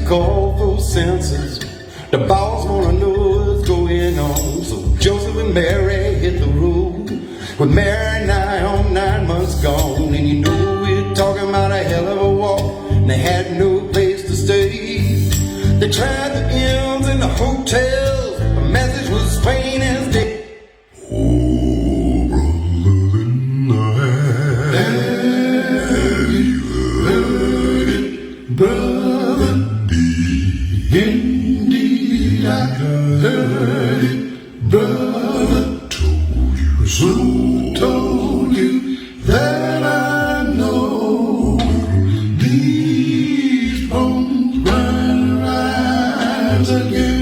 took all those senses. The boss wanna know what's going on. So Joseph and Mary hit the road, with Mary nigh on 9 months gone. And you know we're talking about a hell of a walk, and they had no place to stay. They tried the inns and the hotels, the message was plain as day. Oh, brother, then have you heard it, brother? Indeed, I heard it, brother. Told you so, told you that I know these bones gonna rise again.